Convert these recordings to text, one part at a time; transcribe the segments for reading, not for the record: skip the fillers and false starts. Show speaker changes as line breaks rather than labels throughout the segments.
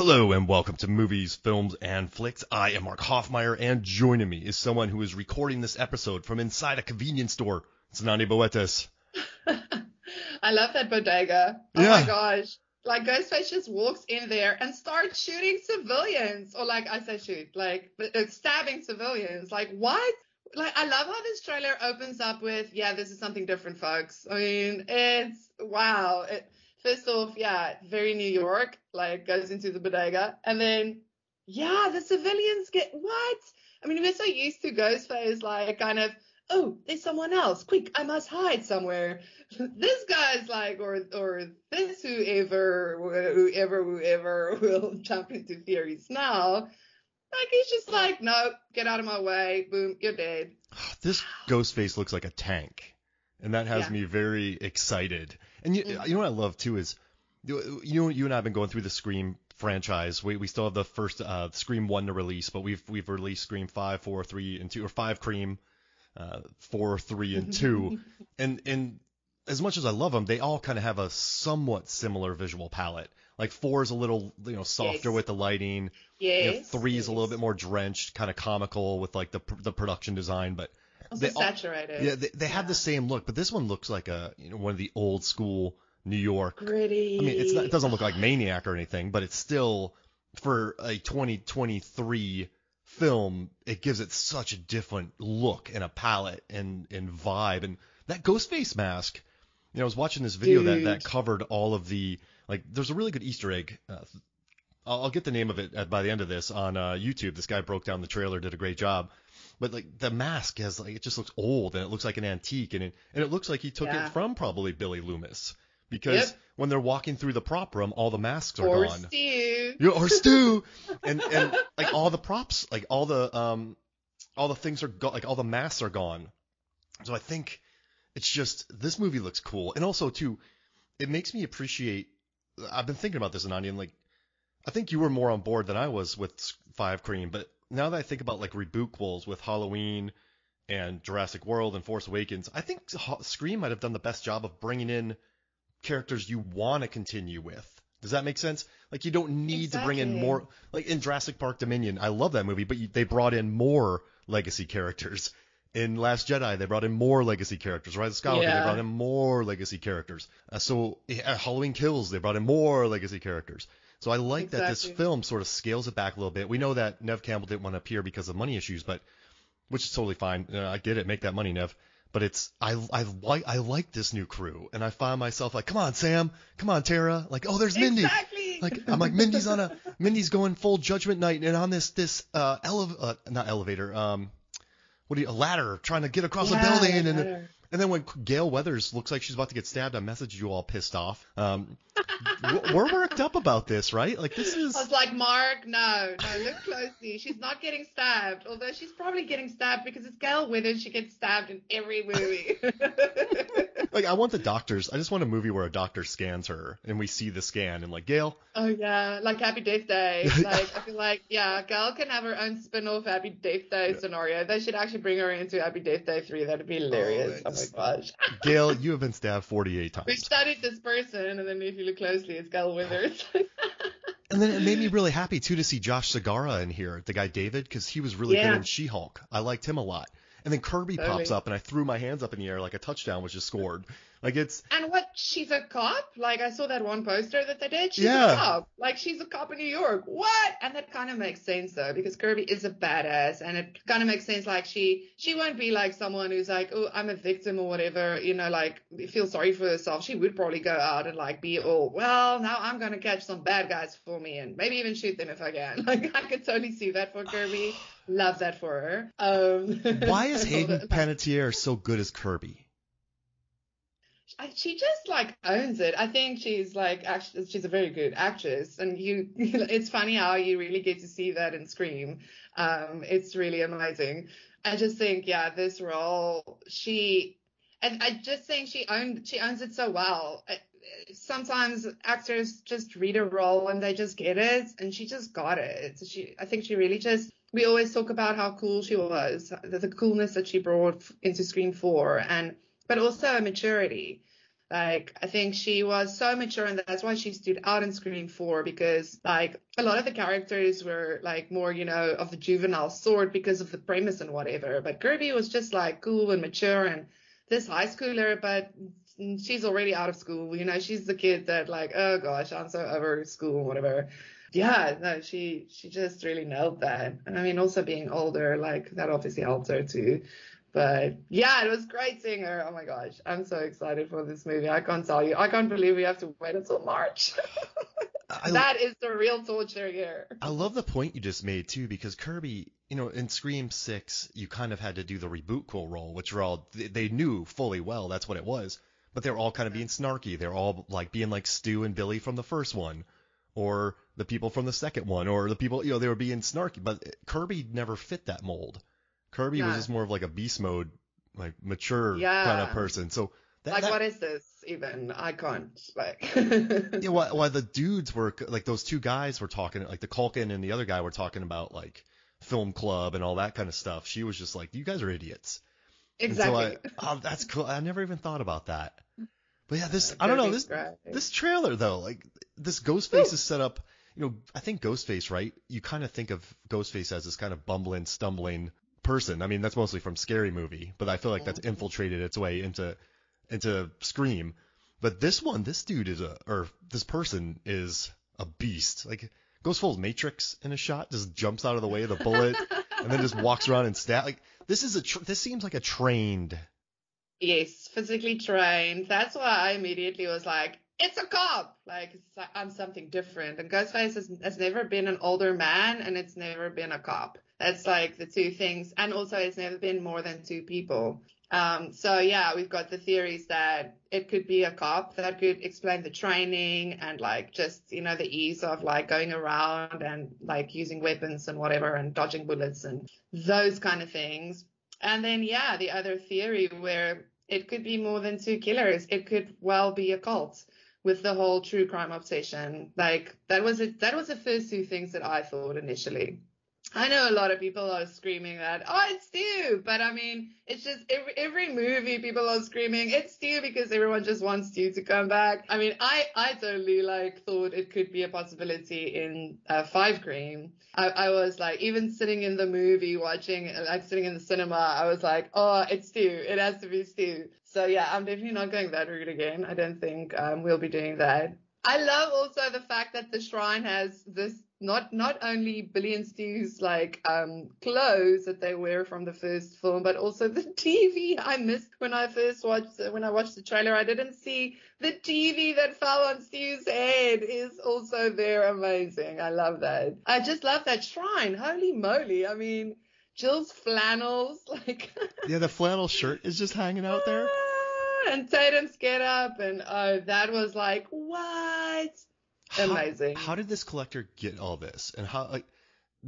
Hello and welcome to Movies, Films, and Flicks. I am Mark Hoffmeyer, and joining me is someone who is recording this episode from inside a convenience store. It's Nani Boetes.
I love that bodega. Oh
Yeah.
my gosh. Like Ghostface just walks in there and starts shooting civilians. Or like I say shoot, like stabbing civilians. Like what? Like I love how this trailer opens up with, yeah, this is something different, folks. I mean, it's wow. First off, yeah, very New York, like goes into the bodega. And then, yeah, the civilians get what? I mean, we're so used to Ghostface, like kind of, oh, there's someone else. Quick, I must hide somewhere. This guy's like, or this whoever will jump into theories now. Like, he's just like, no, get out of my way. Boom, you're dead.
This Ghostface looks like a tank, and that has me very excited. And you know what I love too is, you and I have been going through the Scream franchise. We still have the first Scream 1 to release, but we've released Scream 5, 4, 3, and 2, or 5 Cream, 4, 3, and 2. and as much as I love them, they all kind of have a somewhat similar visual palette. Like 4 is a little softer with the lighting.
Yes.
3 is a little bit more drenched, kind of comical with like the production design, but
also saturated.
Yeah, they have the same look, but this one looks like one of the old school New York.
Gritty.
I mean, it doesn't look like Maniac or anything, but it's still, for a 2023 film, it gives it such a different look and a palette and vibe. And that Ghostface mask, I was watching this video that covered all of the, like, there's a really good Easter egg. I'll get the name of it by the end of this on YouTube. This guy broke down the trailer, did a great job. But like the mask has, like, it just looks old and it looks like an antique, and it looks like he took it from probably Billy Loomis, because when they're walking through the prop room, all the masks are gone. Or Stu, and like all the props, like all the things are gone, like all the masks are gone. So I think it's just, this movie looks cool, and also too, it makes me appreciate. I've been thinking about this, Ananya, and like, I think you were more on board than I was with 5 Cream, but now that I think about like rebootquels with Halloween and Jurassic World and Force Awakens, I think Scream might have done the best job of bringing in characters you want to continue with. Does that make sense? Like, you don't need to bring in more. Like in Jurassic Park Dominion, I love that movie, but they brought in more legacy characters. In Last Jedi, they brought in more legacy characters. Rise of Skywalker, they brought in more legacy characters. Halloween Kills, they brought in more legacy characters. So I like that this film sort of scales it back a little bit. We know that Neve Campbell didn't want to appear because of money issues, which is totally fine. I get it. Make that money, Neve. But I like this new crew, and I find myself like, come on, Sam, come on, Tara. Like, oh, there's Mindy.
Exactly.
Like, I'm like, Mindy's going full Judgment Night, and on this not elevator, a ladder, trying to get across a building, and then when Gale Weathers looks like she's about to get stabbed, I messaged you all pissed off. We're worked up about this, right? Like, this is.
I was like, Mark, no, look closely. She's not getting stabbed, although she's probably getting stabbed because it's Gale Weathers. She gets stabbed in every movie.
Like, I want the doctors. I just want a movie where a doctor scans her and we see the scan and like, Gale.
Oh yeah, like Happy Death Day. Like, I feel like, yeah, Gale can have her own spin-off Happy Death Day scenario. They should actually bring her into Happy Death Day 3. That'd be hilarious. Oh my gosh.
Gale, you have been stabbed 48 times.
We studied this person, and then if you look closely, it's Gale Weathers.
And then it made me really happy too to see Josh Segarra in here, the guy David, because he was really good in She-Hulk. I liked him a lot. And then Kirby pops up, and I threw my hands up in the air like a touchdown was just scored. Like, it's.
And what? She's a cop? Like, I saw that one poster that they did. She's a cop. Like, she's a cop in New York. What? And that kind of makes sense though, because Kirby is a badass, and it kind of makes sense. Like, she won't be like someone who's like, oh, I'm a victim or whatever. Like, feel sorry for herself. She would probably go out and like be all, well, now I'm gonna catch some bad guys for me, and maybe even shoot them if I can. Like, I could totally see that for Kirby. Love that for her.
Why is Hayden Panettiere so good as Kirby?
She just like owns it. I think she's like, actually, she's a very good actress, and it's funny how you really get to see that in Scream. It's really amazing. I just think, this role, I just think she owns it so well. Sometimes actors just read a role and they just get it, and she just got it. I think she really just. We always talk about how cool she was, the coolness that she brought into Scream 4, but also a maturity. Like, I think she was so mature, and that's why she stood out in Scream 4, because like a lot of the characters were like more, of the juvenile sort because of the premise and whatever. But Kirby was just like cool and mature and this high schooler, but she's already out of school. She's the kid that like, oh gosh, I'm so over school, whatever. Yeah, no, she just really nailed that. And I mean, also being older, like that obviously helped her too. But yeah, it was great seeing her. Oh my gosh, I'm so excited for this movie. I can't tell you. I can't believe we have to wait until March. That is the real torture here.
I love the point you just made too, because Kirby, in Scream 6, you kind of had to do the reboot cool role, which were all, they knew fully well that's what it was, but they were all kind of being snarky. They're all like being like Stu and Billy from the first one, or the people from the second one, or the people, they were being snarky, but Kirby never fit that mold. Kirby was just more of like a beast mode, like mature kind of person. So
what is this even? I can't like.
Yeah, why the dudes were like, those two guys were talking, like the Culkin and the other guy were talking about like film club and all that kind of stuff. She was just like, you guys are idiots.
Exactly.
So that's cool. I never even thought about that. But yeah, I don't know, this trailer though, like this Ghostface is set up. I think Ghostface, right? You kind of think of Ghostface as this kind of bumbling, stumbling person. I mean, that's mostly from Scary Movie, but I feel like that's infiltrated its way into Scream. But this dude this person is a beast. Like, goes full Matrix in a shot, just jumps out of the way of the bullet, and then just walks around and stab. Like, this seems like a trained.
Yes, physically trained. That's why I immediately was like, it's a cop. Like, I'm something different. And Ghostface has never been an older man, and it's never been a cop. That's like the two things. And also, it's never been more than two people. So yeah, we've got the theories that it could be a cop that could explain the training and like just, the ease of like going around and like using weapons and whatever and dodging bullets and those kind of things. And then, yeah, the other theory where it could be more than two killers. It could well be a cult with the whole true crime obsession. Like that was the first two things that I thought initially. I know a lot of people are screaming that, oh, it's Stu. But I mean, it's just every movie people are screaming, it's Stu, because everyone just wants Stu to come back. I mean, I totally like thought it could be a possibility in Five Cream. I was like, even sitting in the movie watching, like sitting in the cinema, I was like, oh, it's Stu. It has to be Stu. So yeah, I'm definitely not going that route again. I don't think we'll be doing that. I love also the fact that the shrine has this not only Billy and Stu's like clothes that they wear from the first film, but also the TV. I missed when I watched the trailer. I didn't see the TV that fell on Stu's head is also there. Amazing. I love that. I just love that shrine. Holy moly. I mean, Jill's flannels, like
yeah, the flannel shirt is just hanging out there.
And Tatum's get up, and that was like, what? Amazing.
How did this collector get all this? And how, like,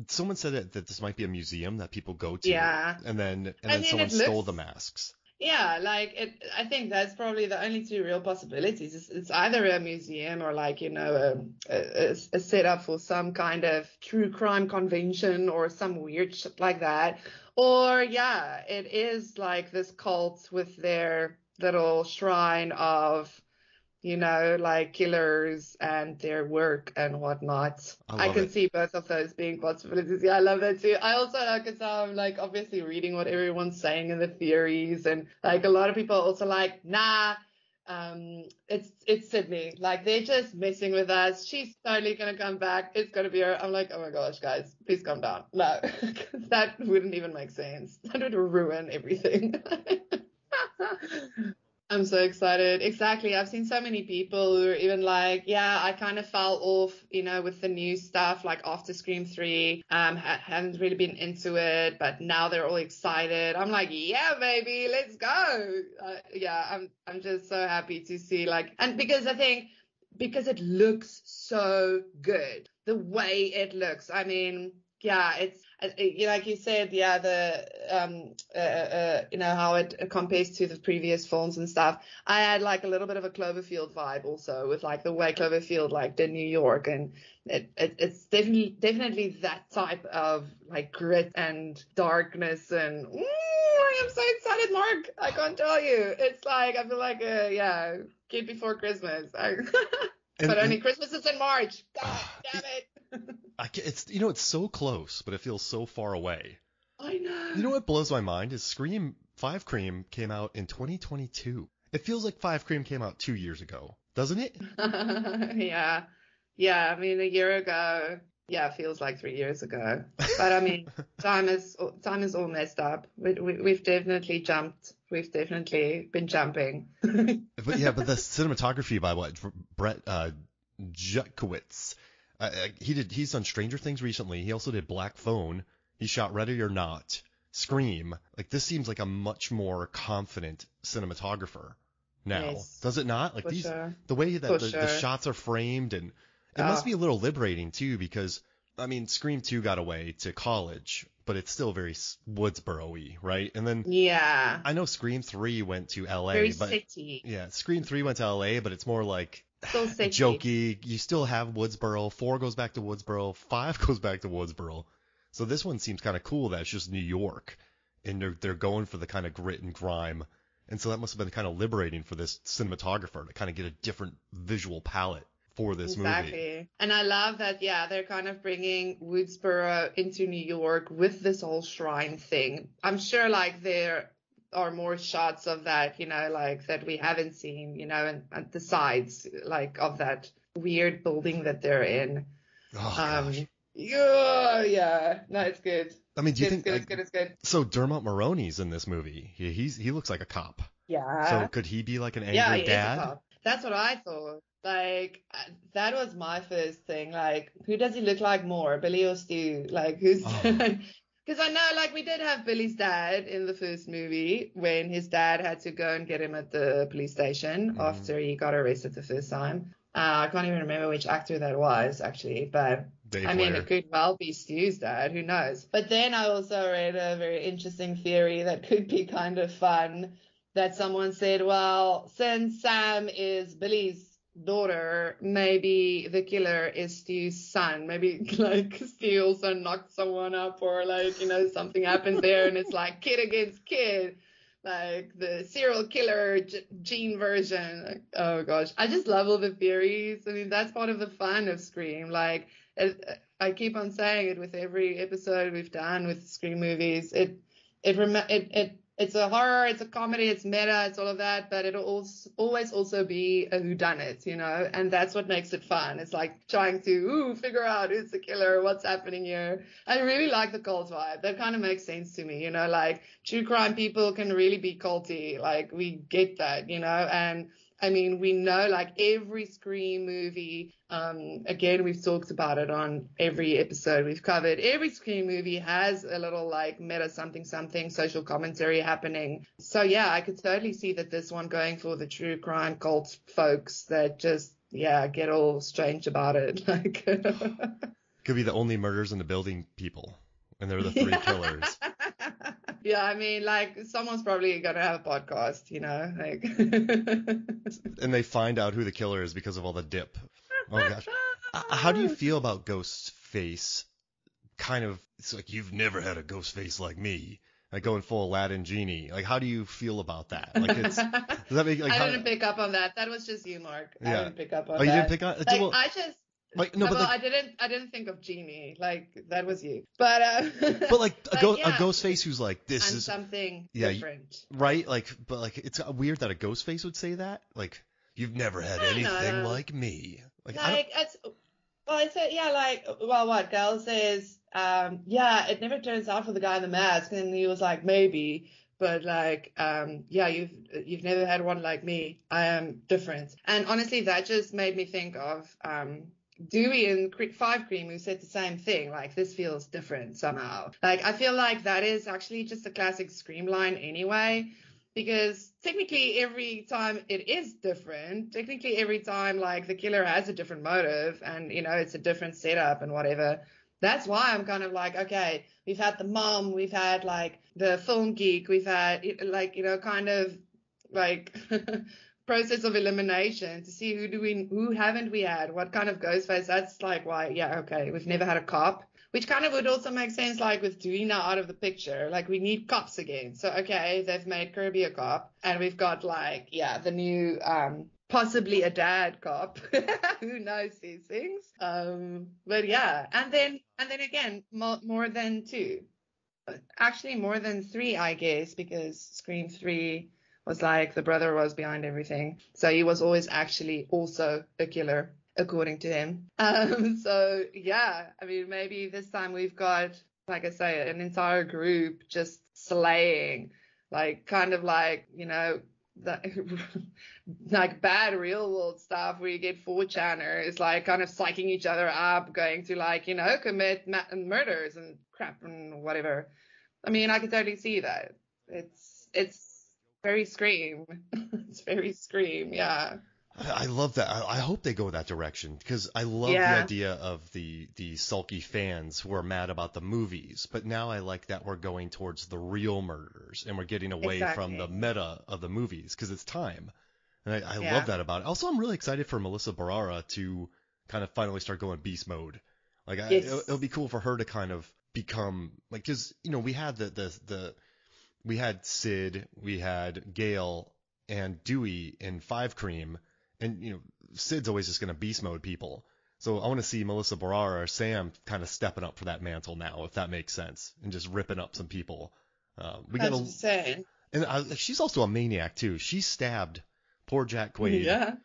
someone said that this might be a museum that people go to.
Yeah.
And then someone stole the masks.
Yeah, like I think that's probably the only two real possibilities. It's either a museum or like, a setup for some kind of true crime convention or some weird shit like that. Or yeah, it is like this cult with their little shrine of, like killers and their work and whatnot. I can see both of those being possibilities. Yeah, I love that too. I also like, because I'm like obviously reading what everyone's saying in the theories, and like a lot of people are also like, nah, it's Sydney. Like they're just messing with us. She's totally gonna come back. It's gonna be her. I'm like, oh my gosh, guys, please calm down. No, that wouldn't even make sense. That would ruin everything. I'm so excited. Exactly. I've seen so many people who are even like, yeah, I kind of fell off, with the new stuff, like after Scream 3, haven't really been into it, but now they're all excited. I'm like, yeah, baby, let's go. Yeah, I'm just so happy to see and because I think, because it looks so good, the way it looks. I mean, yeah, it's like you said, yeah, the how it compares to the previous films and stuff. I had like a little bit of a Cloverfield vibe also, with like the way Cloverfield like did New York, and it's definitely that type of like grit and darkness, and I am so excited, Mark. I can't tell you. It's like I feel like Kid Before Christmas.
And,
But only Christmas is in March. God damn it.
it's it's so close, but it feels so far away.
I know.
You know what blows my mind is Scream 5 Cream came out in 2022. It feels like 5 Cream came out 2 years ago, doesn't it?
Yeah. Yeah, I mean, a year ago. Yeah, it feels like 3 years ago. But I mean, time is all messed up. We've definitely jumped. We've definitely been jumping.
But the cinematography by Brett Jutkowitz. He's done Stranger Things recently. He also did Black Phone. He shot Ready or Not, Scream. Like, this seems like a much more confident cinematographer now.
Yes,
Does it not? Like,
for sure.
the way that
For
the
sure.
shots are framed, and it must be a little liberating too, because I mean, Scream 2 got away to college, but it's still very Woodsboro-y, right? And then
Yeah.
I know Scream 3 went to LA,
Very
but
city.
yeah, Scream 3 went to LA, but it's more like
Still city.
jokey. You still have Woodsboro. 4 goes back to Woodsboro. 5 goes back to Woodsboro. So this one seems kind of cool that it's just New York, and they're going for the kind of grit and grime. And so that must have been kind of liberating for this cinematographer to kind of get a different visual palette for this movie.
Exactly. And I love that, yeah, they're kind of bringing Woodsboro into New York with this whole shrine thing. I'm sure, like, there are more shots of that, like, that we haven't seen, and the sides, like, of that weird building that they're in.
Oh, gosh.
Yeah. No, it's good.
I mean, do you think
It's good.
so? Dermot Mulroney's in this movie. He looks like a cop.
Yeah.
So could he be like an angry
Yeah, he
dad?
is a cop. That's what I thought. Like, that was my first thing. Like, who does he look like more, Billy or Stu? Like, who's... Because I know, like, we did have Billy's dad in the first movie when his dad had to go and get him at the police station after he got arrested the first time. I can't even remember which actor that was, actually, but
Dave
I mean,
Blair.
it could well be Stu's dad, who knows? But then I also read a very interesting theory that could be kind of fun, that someone said, well, since Sam is Billy's daughter, maybe the killer is Stu's son. Maybe, like, Stu also knocked someone up, or, like, something happened there, and it's like kid against kid. Like the serial killer Gene version. Like, oh gosh, I just love all the theories. I mean, that's part of the fun of Scream. Like, I keep on saying it with every episode we've done with Scream movies. It's a horror, it's a comedy, it's meta, it's all of that, but it'll always also be a whodunit, and that's what makes it fun. It's like trying to figure out who's the killer, what's happening here. I really like the cult vibe. That kind of makes sense to me, like true crime people can really be culty. Like, we get that, and I mean, we know, like, every Scream movie, again, we've talked about it on every episode we've covered. Every Scream movie has a little, like, meta something, social commentary happening. So, yeah, I could totally see that this one going for the true crime cult folks that just, get all strange about it. Like,
could be the only murders in the building people, and they're the 3 killers.
Yeah, I mean, like, someone's probably gonna have a podcast, like.
And they find out who the killer is because of all the dip. Oh gosh, how do you feel about Ghostface? Kind of, it's like, you've never had a ghost face like me. Like, going full Aladdin genie. Like, how do you feel about that? Like, does that make like?
I didn't pick up on that. That was just you, Mark.
Yeah.
I didn't pick up on that.
Oh, you didn't pick on?
Like,
well,
I just.
Like, no, but
well,
like,
I didn't think of Genie. Like, that was you. But
but like
yeah.
a ghost face who's like, this
and
is
something
yeah,
different.
right? Like, but like, it's weird that a ghost face would say that. Like, you've never had anything like me. Like
what Gal says, it never turns out for the guy in the mask, and he was like, maybe, but like, you've never had one like me. I am different. And honestly, that just made me think of Dewey in 5 Cream, who said the same thing. Like, this feels different somehow. Like, I feel like that is actually just a classic Scream line anyway. Because technically every time it is different, technically every time, like, the killer has a different motive and, it's a different setup and whatever. That's why I'm kind of like, okay, we've had the mom, we've had, like, the film geek, we've had, like, kind of, like, process of elimination to see who haven't we had, what kind of Ghostface. That's like, why, okay, we've never had a cop. Which kind of would also make sense, like, with Dewey now out of the picture. Like, we need cops again. So, okay, they've made Kirby a cop. And we've got, like, the new possibly a dad cop. Who knows these things? But yeah, and then again, more than two. Actually, more than three, I guess, because Scream 3 was like the brother was behind everything. So he was always actually also a killer, according to him. So yeah, I mean, maybe this time we've got, like I say, an entire group just slaying, like kind of like, that like bad real world stuff where you get 4chaners like kind of psyching each other up, going to like, commit murders and crap and whatever. I mean, I could totally see that. It's very Scream. It's very Scream, yeah.
I love that. I hope they go that direction because I love the
Yeah,
idea of the sulky fans who are mad about the movies, but now I like that we're going towards the real murders and we're getting away from the
exactly.
meta of the movies because it's time. And I love
Yeah.
that about it. Also, I'm really excited for Melissa Barrera to kind of finally start going beast mode. Like, it'll
Yes.
be cool for her to kind of become like, because we had we had Sid, we had Gale and Dewey in Five Cream, and Sid's always just gonna beast mode people. So I want to see Melissa Barrera or Sam kind of stepping up for that mantle now, if that makes sense, and just ripping up some people. We get a
100%.
and she's also a maniac too. She stabbed poor Jack Quaid.
Yeah.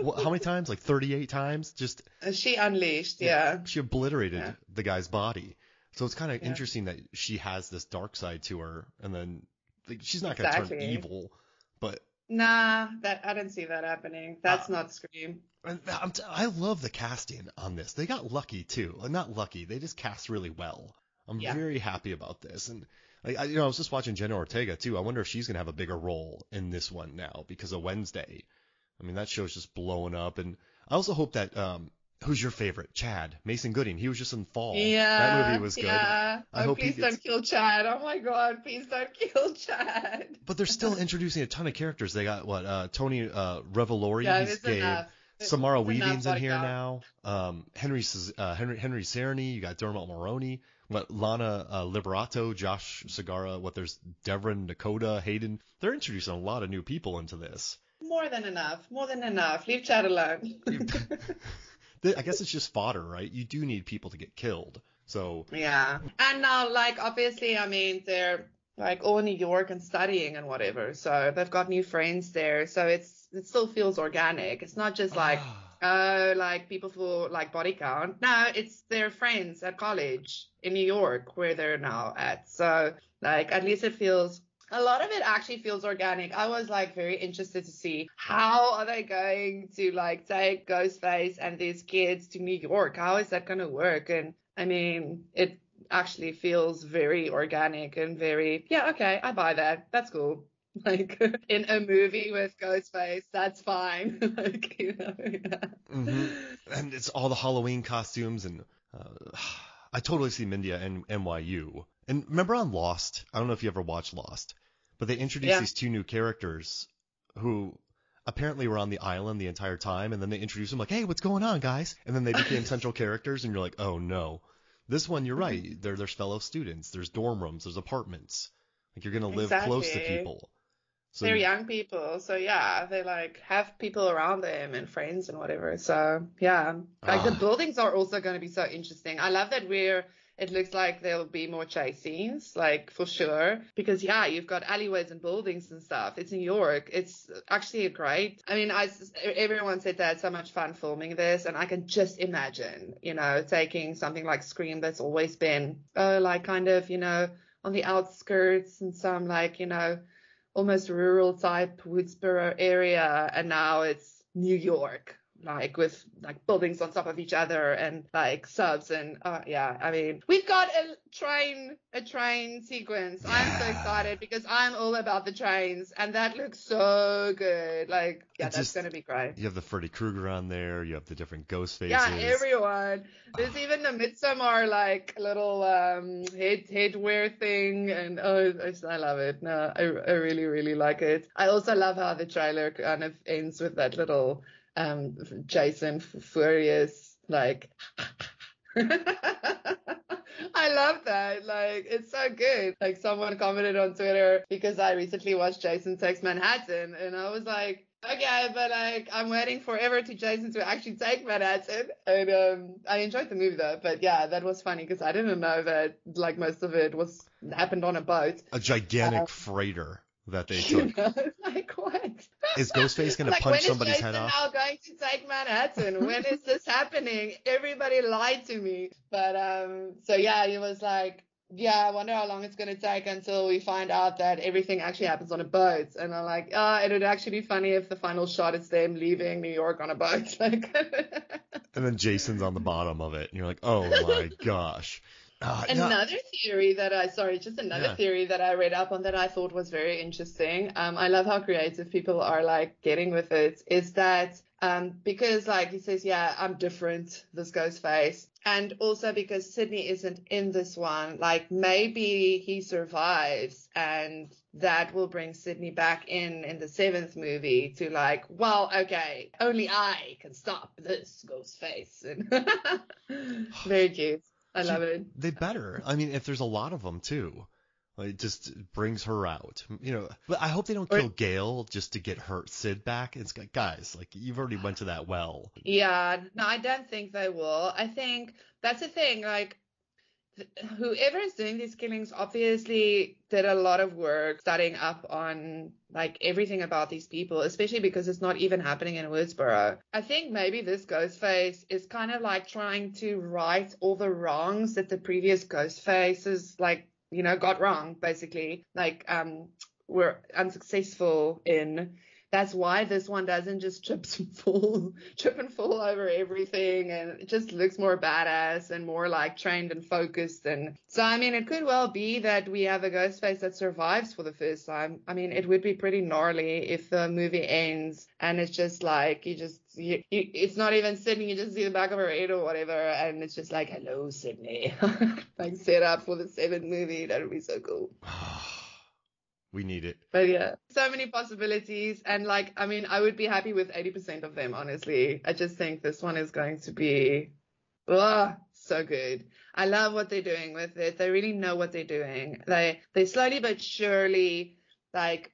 How many times? Like 38 times. Just
She unleashed,
yeah,
yeah.
she obliterated
Yeah.
the guy's body. So it's kind of
Yeah.
interesting that she has this dark side to her, and then like, she's not gonna turn
Exactly.
evil, but
Nah, that I didn't see that happening.
uh,
That's not Scream.
I love the casting on this. They got lucky too. Not lucky. They just cast really well. I'm
Yeah.
very happy about this. And like I was just watching Jenna Ortega too. I wonder if she's gonna have a bigger role in this one now because of Wednesday. I mean, that show's just blowing up. And I also hope that who's your favorite? Chad Mason Gooding. He was just in Fall. That movie
Yeah,
was good.
yeah.
I
Oh,
hope he
please
gets.
don't kill Chad. Oh my God, please don't kill Chad.
But they're still introducing a ton of characters. They got what Tony Revolori.
Yeah,
He's
there's
Gabe.
enough.
Samara
There's enough
Weaving's in
body
here
count.
now. Henry Cerny. You got Dermot Mulroney. What Lana Liberato, Josh Segarra. What there's Devon Dakota, Hayden. They're introducing a lot of new people into this.
More than enough. More than enough. Leave Chad alone.
I guess it's just fodder, right? You do need people to get killed. So
Yeah. And now, like, obviously, I mean, they're like all in New York and studying and whatever. So they've got new friends there. So it still feels organic. It's not just like, oh, like people for like body count. No, it's their friends at college in New York where they're now at. So like, at least a lot of it actually feels organic. I was like very interested to see how are they going to like take Ghostface and these kids to New York? How is that going to work? And I mean, it actually feels very organic and very, yeah, okay, I buy that. That's cool. Like in a movie with Ghostface, that's fine. Like, yeah.
hmm And it's all the Halloween costumes, and I totally see Mindy and NYU. And remember on Lost? I don't know if you ever watched Lost, but they introduced
Yeah.
these two new characters who apparently were on the island the entire time, and then they introduced them like, "Hey, what's going on, guys?" And then they became central characters, and you're like, "Oh no." This one, you're right. There's fellow students, there's dorm rooms, there's apartments. Like you're gonna live close to
Exactly.
people. So
They're young people, so yeah, they like have people around them and friends and whatever. So yeah, like the
ah,
buildings are also going to be so interesting. I love that it looks like there'll be more chase scenes, like for sure, because yeah, you've got alleyways and buildings and stuff. It's New York. It's actually great. I mean, everyone said they had so much fun filming this, and I can just imagine, taking something like Scream that's always been, like kind of, on the outskirts and some like, almost rural type Woodsboro area, and now it's New York, like with like buildings on top of each other and like subs and yeah, I mean we've got a train sequence. I'm so
yeah.
excited because I'm all about the trains and that looks so good. Like yeah,
It
that's
just
gonna be great.
You have the Freddy Krueger on there. You have the different ghost
Yeah,
faces.
everyone. There's
Ah,
even the Midsommar like little headwear thing, and I love it. No, I really really like it. I also love how the trailer kind of ends with that little Jason Furious like. I love that. Like, it's so good. Like, someone commented on Twitter because I recently watched Jason Takes Manhattan, and I was like, Okay, but like I'm waiting forever to Jason to actually take Manhattan, and I enjoyed the movie though. But yeah, that was funny because I didn't know that like most of it was happened on a boat.
A gigantic freighter that they
You
took.
know, like what?
Is Ghostface gonna
Like
punch
when is
somebody's
Jason
head off?
now going to take Manhattan? When is this happening? Everybody lied to me. But so yeah, he was like, yeah, I wonder how long it's going to take until we find out that everything actually happens on a boat. And I'm like, oh, it would actually be funny if the final shot is them leaving New York on a boat. Like,
And then Jason's on the bottom of it, and you're like, oh my gosh. Yeah,
another theory that just another
yeah.
theory that I read up on that I thought was very interesting. I love how creative people are like getting with it, is that because like he says, yeah, I'm different, this Ghostface. And also because Sydney isn't in this one, like maybe he survives and that will bring Sydney back in the seventh movie to like, well, okay, only I can stop this Ghostface. Very cute. I love it.
They better. I mean, if there's a lot of them too, like, it just brings her out. But I hope they don't kill Gail just to get her Sid back. It's like, guys, like you've already went to that well.
Yeah, no, I don't think they will. I think that's the thing. Like, whoever is doing these killings obviously did a lot of work studying up on like everything about these people, especially because it's not even happening in Woodsboro. I think maybe this Ghostface is kind of like trying to right all the wrongs that the previous Ghostfaces like, got wrong, basically. Like, were unsuccessful in. That's why this one doesn't just trip and fall over everything, and it just looks more badass and more like trained and focused. And so, I mean, it could well be that we have a Ghostface that survives for the first time. I mean, it would be pretty gnarly if the movie ends and it's just like it's not even Sydney, you just see the back of her head or whatever, and it's just like, hello, Sydney, like set up for the seventh movie. That would be so cool.
We need it.
But yeah, so many possibilities. And like, I mean, I would be happy with 80% of them, honestly. I just think this one is going to be so good. I love what they're doing with it. They really know what they're doing. They slowly but surely, like,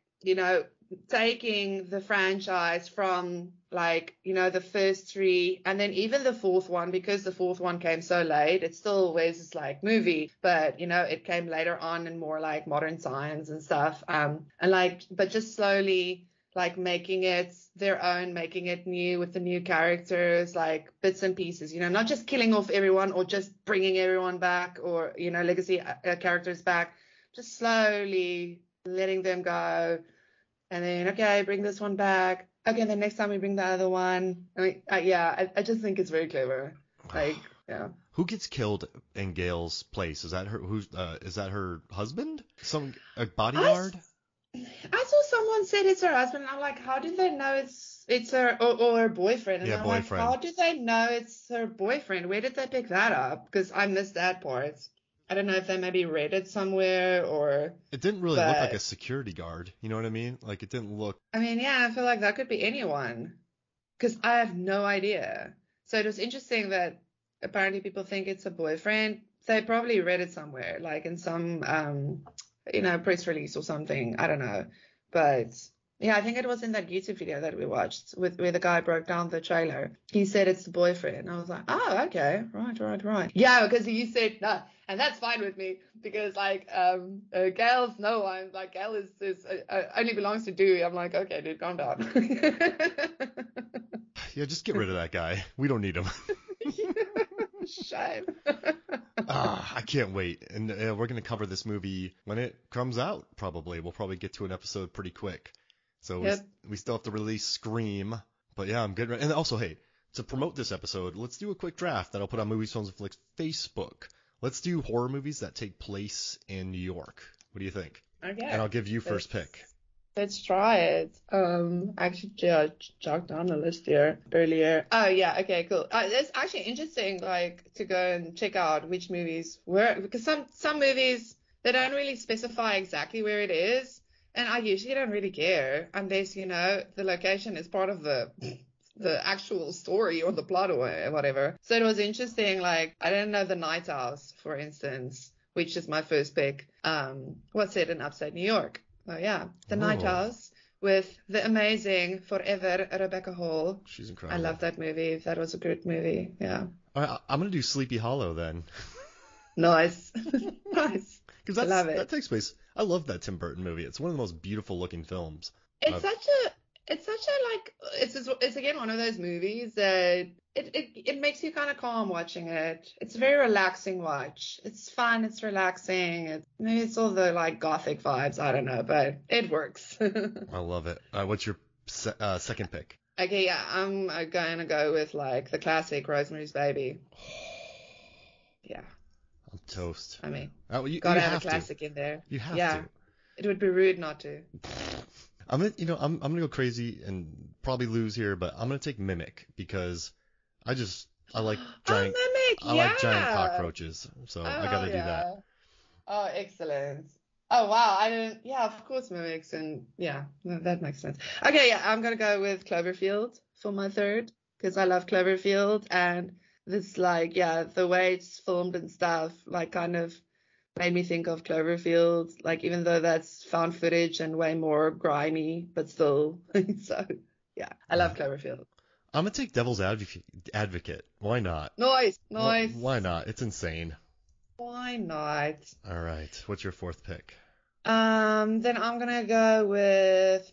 taking the franchise from like, the first three and then even the fourth one, because the fourth one came so late, it still was this like movie, but it came later on in more like modern science and stuff. And like, but just slowly like making it their own, making it new with the new characters, like bits and pieces, not just killing off everyone or just bringing everyone back or, legacy characters back, just slowly letting them go. And then, okay, bring this one back. Okay, then next time we bring the other one. I mean, I just think it's very clever. Like, yeah.
Who gets killed in Gail's place? Is that her? Is that her husband? A bodyguard?
I saw someone said it's her husband. And I'm like, how do they know it's her or her boyfriend? And
Yeah,
I'm
boyfriend.
like, how do they know it's her boyfriend? Where did they pick that up? Because I missed that part. I don't know if they maybe read it somewhere or.
It didn't really look like a security guard. You know what I mean? Like it didn't look.
I mean, yeah, I feel like that could be anyone because I have no idea. So it was interesting that apparently people think it's a boyfriend. They probably read it somewhere, like in some, press release or something. I don't know. But yeah, I think it was in that YouTube video that we watched where the guy broke down the trailer. He said it's the boyfriend. I was like, oh, okay. Right. Yeah, because he said, no. And that's fine with me because like Gail's no one. Like Gail is only belongs to Dewey. I'm like, okay, dude, calm down.
Yeah, just get rid of that guy. We don't need him.
Shame.
I can't wait. And we're going to cover this movie when it comes out, probably. We'll probably get to an episode pretty quick. So
yep.
we still have to release Scream. But yeah, I'm good. And also, hey, to promote this episode, let's do a quick draft that I'll put on Movies, Films, and Flicks Facebook. Let's do horror movies that take place in New York. What do you think?
Okay.
And I'll give you first pick.
Let's try it. Actually, jogged down the list here earlier. Oh yeah, okay, cool. It's actually interesting, like to go and check out which movies were, because some movies they don't really specify exactly where it is, and I usually don't really care unless the location is part of the actual story or the plot or whatever. So it was interesting. Like I didn't know The Night House, for instance, which is my first pick. Was set in upstate New York. Oh yeah, The Night House with the amazing Forever Rebecca Hall.
She's
I
incredible.
love that movie. That was a good movie. Yeah.
All right, I'm gonna do Sleepy Hollow then,
Nice. Nice.
because
Love
that
it.
takes place. I love that Tim Burton movie. It's one of the most beautiful looking films.
It's
Uh,
such a like it's again one of those movies that it makes you kind of calm watching it. It's a very relaxing watch. It's fun, it's relaxing. Maybe it's all the like gothic vibes, I don't know, but it works.
I love it. What's your second pick?
Okay, yeah, I'm gonna go with like the classic Rosemary's Baby. Yeah,
I'm toast.
I mean,
You
gotta have a
have to.
classic in there.
You have
Yeah,
to.
it would be rude not to.
I'm gonna go crazy and probably lose here, but I'm gonna take Mimic because I like giant
Oh, Mimic,
I like giant
yeah.
cockroaches, so I gotta do that.
Yeah. Oh, excellent. Oh, wow. I didn't, yeah, of course, Mimics, and yeah, that makes sense. Okay, yeah, I'm gonna go with Cloverfield for my third because I love Cloverfield, and this, like, yeah, the way it's filmed and stuff, like, kind of made me think of Cloverfield, like, even though that's found footage and way more grimy, but still. So, yeah, I love Cloverfield.
I'm gonna take Devil's Advocate. Why not?
Nice, nice.
Why not? It's insane.
Why not?
All right. What's your fourth pick?
Then I'm gonna go with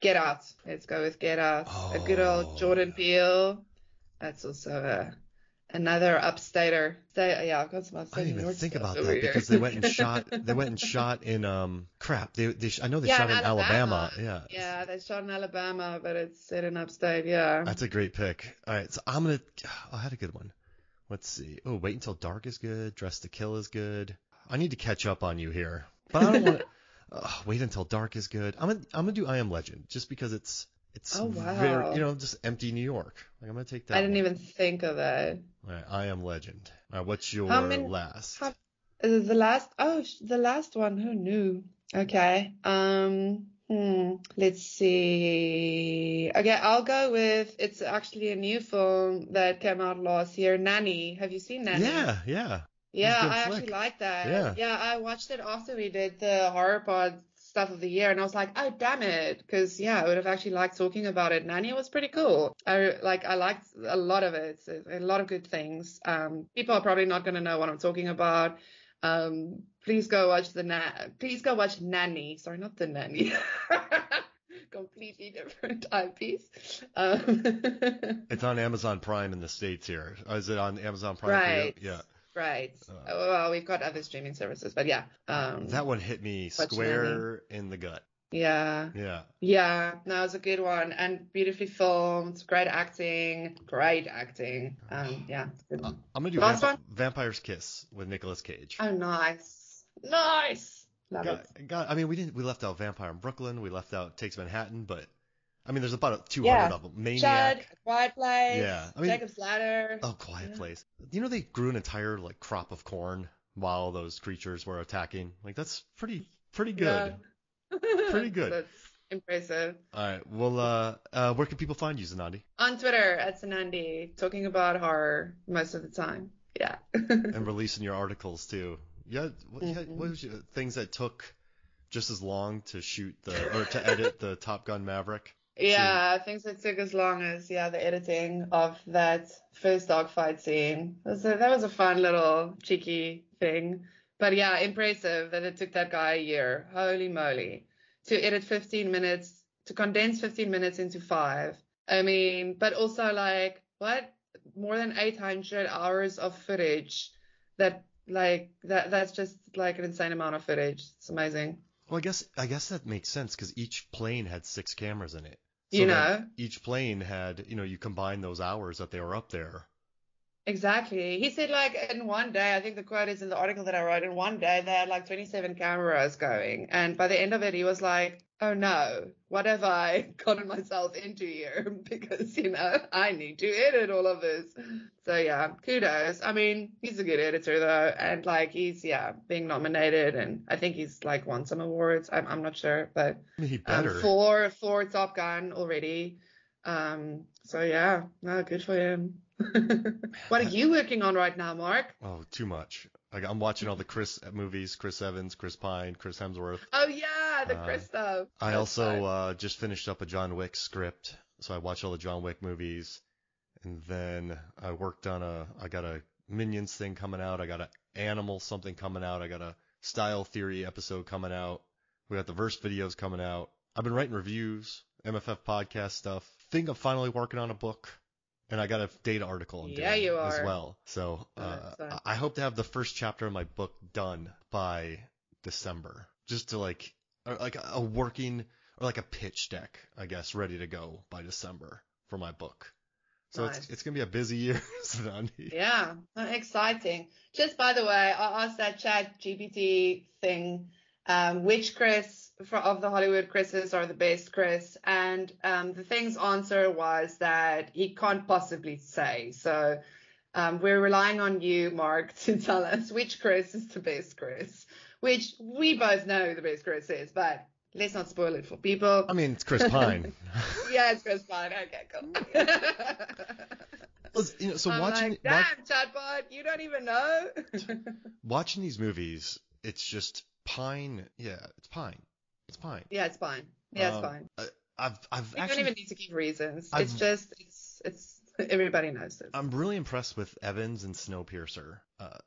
Get Out. Let's go with Get Out. A good old
Oh,
Jordan Peele. That's also another upstater. Yeah, I've got some
I
upstate
didn't
New
even
York
think
stuff
about
over
that
here.
because they went and shot in crap. I know they
Yeah,
shot
in
in Alabama.
Alabama.
Yeah.
Yeah, they shot in Alabama, but it's set in upstate. Yeah.
That's a great pick. All right, so I had a good one. Let's see. Oh, Wait Until Dark is good. Dress to Kill is good. I need to catch up on you here, but I don't want to. Wait Until Dark is good. I'm gonna do I Am Legend just because it's
Oh,
very,
wow.
just empty New York. Like I'm gonna take
I
that
didn't
one.
even think of that.
All right, I Am Legend. All right, what's your
How many?
last?
How, the last? Oh, the last one. Who knew? Okay. Let's see. Okay, I'll go with. It's actually a new film that came out last year. Nanny. Have you seen Nanny?
Yeah, yeah. It was a
Yeah,
good
I actually
flick.
like that.
Yeah.
Yeah, I watched it after we did the horror pod stuff of the year, and I was like, oh, damn it, because yeah, I would have actually liked talking about it. Nanny was pretty cool. I liked a lot of it, a lot of good things. People are probably not going to know what I'm talking about. Please go watch Nanny. Sorry, not the Nanny. Completely different eyepiece. Um,
It's on Amazon Prime in the States here. Is it on Amazon Prime for you?
right.
Yeah.
Right.
Uh,
Well, we've got other streaming services, but yeah.
that one hit me
Watch Nanny.
square in the gut.
Yeah.
Yeah.
Yeah. No, it's a good one and beautifully filmed. Great acting. Great acting. Yeah. It's a good one.
I'm gonna do
Last one?
Vampire's Kiss with Nicolas Cage.
Oh, nice. Nice. Love it.
I mean, we left out Vampire in Brooklyn. We left out Takes Manhattan, but I mean, there's about 200
Yeah.
of them. Maniac.
Chad, Quiet Place.
Yeah. I mean,
Jacob's Ladder.
Oh, Quiet
Yeah.
Place. You know they grew an entire like crop of corn while those creatures were attacking. Like that's pretty good.
Yeah.
Pretty good.
That's impressive.
All right. Well, where can people find you, Zanandi?
On Twitter at Sanandi, talking about horror most of the time. Yeah.
And releasing your articles too. Yeah. What was things that took just as long to shoot to edit the Top Gun Maverick?
Yeah, things that took as long as the editing of that first dogfight scene. That was a fun little cheeky thing. But yeah, impressive that it took that guy a year. Holy moly. To edit 15 minutes, to condense 15 minutes into 5. I mean, but also like, what? More than 800 hours of footage that's just like an insane amount of footage. It's amazing.
Well, I guess that makes sense because each plane had 6 cameras in it.
You
then
know?
each plane had, you combine those hours that they were up there.
Exactly. He said like in one day, I think the quote is in the article that I wrote, in one day they had like 27 cameras going. And by the end of it, he was like, oh no, what have I gotten myself into here? Because, I need to edit all of this. So yeah, kudos. I mean, he's a good editor though. And like he's, being nominated. And I think he's like won some awards. I'm not sure, but
I mean, he better.
for Top Gun already. So yeah, no, good for him. What are you working on right now, Mark?
Oh, too much. Like I'm watching all the Chris movies, Chris Evans, Chris Pine, Chris Hemsworth.
Oh yeah, the Chris stuff.
I
That's
also
fun.
just finished up a John Wick script, so I watch all the John Wick movies, and then I worked on I got a Minions thing coming out, I got a Animal something coming out, I got a Style Theory episode coming out, we got the Verse videos coming out. I've been writing reviews, MFF podcast stuff. Think I'm finally working on a book, and I got a data article I'm
Yeah,
doing
you
as
are.
well. So
That's fun.
I hope to have the first chapter of my book done by December, just to like a working or like a pitch deck, I guess, ready to go by December for my book. So
Nice.
it's gonna be a busy year, Zanandi.
Yeah, exciting. Just by the way, I asked that Chat GPT thing, which Chris of the Hollywood Chris's are the best Chris, and the thing's answer was that he can't possibly say. So we're relying on you, Mark, to tell us which Chris is the best Chris, which we both know who the best Chris is, but let's not spoil it for people.
I mean, it's Chris Pine.
Yeah, it's Chris Pine. Okay, cool.
So
I'm
watching
like, damn, chatbot, you don't even know.
watching these movies, it's just Pine. Yeah, it's Pine. It's Pine.
Yeah, it's fine. Yeah, it's fine.
I've
You
actually
don't even need to give reasons.
I've-
It's just, it's everybody knows this.
I'm really impressed with Evans and Snowpiercer.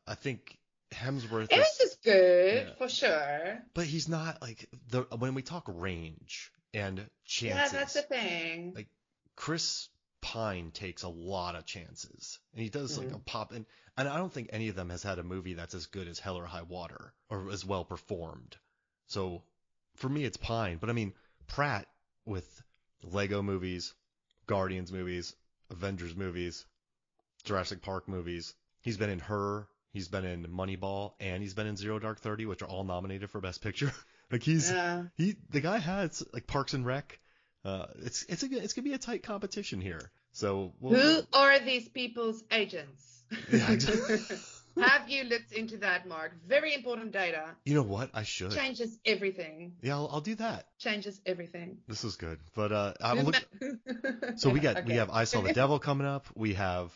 I think Hemsworth
Evans is good,
yeah.
for sure.
but he's not like when we talk range and
Yeah,
chances.
that's the thing.
Like Chris Pine takes a lot of chances, and he does like a pop. And I don't think any of them has had a movie that's as good as Hell or High Water or as well performed. So for me, it's Pine. But I mean, Pratt with Lego movies, Guardians movies, Avengers movies, Jurassic Park movies. He's been in Her. He's been in Moneyball, and he's been in Zero Dark 30, which are all nominated for Best Picture. Like the guy has like Parks and Rec. It's gonna be a tight competition here. So
Who are these people's agents?
Yeah, exactly.
Have you looked into that, Mark? Very important data.
You know what? I should.
Changes everything.
Yeah, I'll do that.
Changes everything.
This is good. But I'm look. So we have I Saw the Devil coming up. We have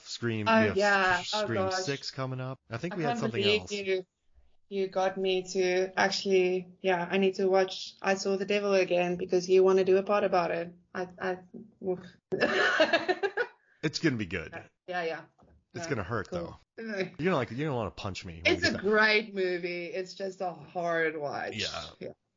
Scream.
Oh,
we have
yeah.
Scream
Oh, gosh.
6 coming up. I think
I
we had
can't
something
believe
else.
You got me to actually, yeah, I need to watch I Saw the Devil again because you want to do a pod about it. Oof.
It's gonna be good.
Yeah.
It's gonna hurt
cool.
though. You're gonna want to punch me. when
It's
you
a
get
great movie. It's just a hard watch.
Yeah.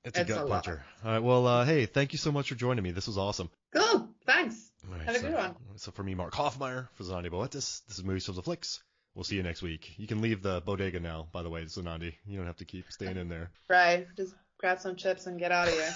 It's a
It's a
gut
lot.
puncher. All right. Well, hey, thank you so much for joining me. This was awesome.
Cool. Thanks.
All right,
Have a good one.
So for me, Mark Hoffmeyer, for Zanandi Boetis, this is Movies Films and Flicks. We'll see you next week. You can leave the bodega now, by the way, Zanandi. You don't have to keep staying in there.
Right. Just grab some chips and get out of here.